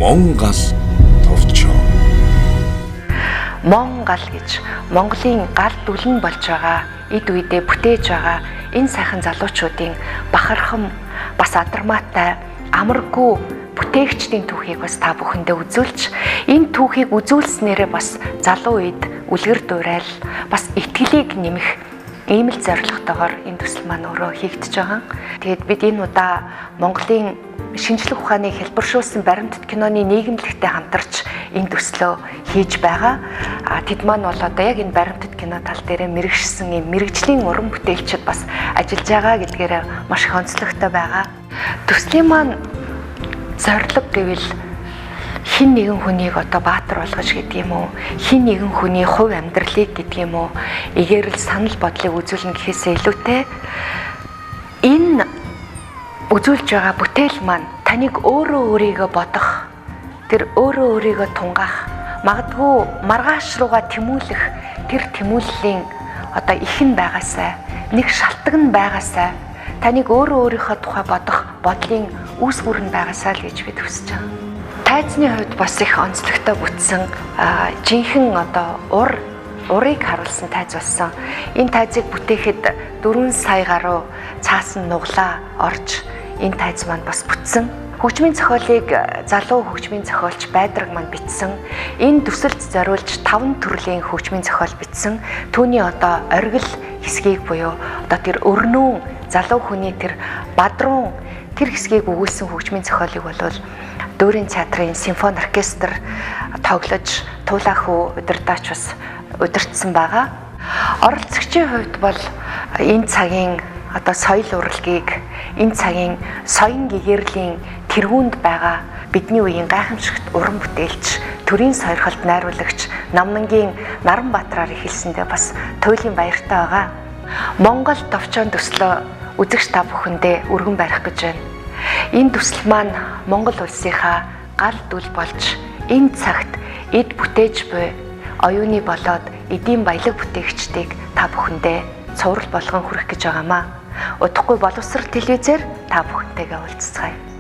Монгол товчоо. Монгол гэж Монголын гал дүлэн болж байгаа, эд үедээ бүтээж байгаа энэ сайхан залуучуудын бахархам, бас адармаатай, амаргүй бүтээгчдийн түүхийг бас та бүхэндээ үзүүлж, энэ түүхийг үзүүлснээрээ бас залуу үед үлгэр дуурайл, бас итгэлийг нэмэх ийм л зорилготойгоор энэ төсөл маань өөрөө хийгдэж байгаа. Тэгээд бид энэ удаа Монголын шинжлэх ухааны хэлбэршүүлсэн баримтат киноны нийгэмлэгтэй хамтарч энэ төслөө хийж байгаа. Тэд маань бол одоо яг энэ баримтат кино тал дээр мэрэгшсэн юм мэрэгжлийн уран бүтээлчд бас ажиллаж байгаа гэдгээр маш их онцлогтой байгаа. Төслийн маань зорилго гэвэл хин нэгэн хүнийг одоо баатар болгож гэдэг юм уу, хин нэгэн хүний хувь амьдралыг гэдэг юм уу, ээгээрэл санал бодлыг үзүүлнэ гэхээсээ илүүтэй энэ үзүүлж байгаа бүтээл маань таныг өөрөө өөрийгөө бодох, тэр өөрөө өөрийгөө тунгаах, магадгүй маргааш руугаа тэмүүлэх тэр тэмүүллийн одоо ихэн байгаасай, нэг шалтгаан байгаасай, таныг өөрөө өөрийнхөө тухай бодох бодлын үүс бүр нь байгаасай л гэж би төсөж байгаа. Тайзны хувьд бас их онцлогтой бүтсэн жинхэнэ одоо урыг харуулсан тайз болсон. Энэ тайзыг бүтээхэд 4 сая гаруй цаасан нуглаа орж энэ тайз маань бас бүтсэн. Хөгжмийн зохиолыг залуу хөгжмийн зохиолч Байдраг маань бичсэн. Энэ төсөлд зориулж 5 төрлийн хөгжмийн зохиол бичсэн. Түүний одоо оргил хэсгийг буюу одоо тэр өрнөө залуу хүний тэр бадрун тэр хэсгийг өгүүлсэн хөгжмийн зохиолыг болвол Дүүрийн театрын симфони оркестр тоглож туулах удирдаач бас удирдсан байгаа. Оролцогчийн хувьд бол энэ цагийн одоо соёл урлагийг, энэ цагийн соён гэгэрлийн тэргуунд байгаа бидний үеийн гайхамшигт уран бүтээлч, төрийн сойрхолд найруулагч Намнангийн Наранбаатараар эхэлсэндээ бас туйлын баяртай байгаа. Монгол товчоон төслөө үзэгч та бүхэндээ өргөн барих гэж байна. Энэ төсөл маань Монгол улсынхаа гал дүл болж энэ цагт эд бүтээж буй оюуны болоод эдийн баялаг бүтээгчдийг та бүхэндээ цуврал болгон хүргэх гэж байгаамаа. Удахгүй боловсрол телевизээр та бүхэнтэйгээ уулзцгаая.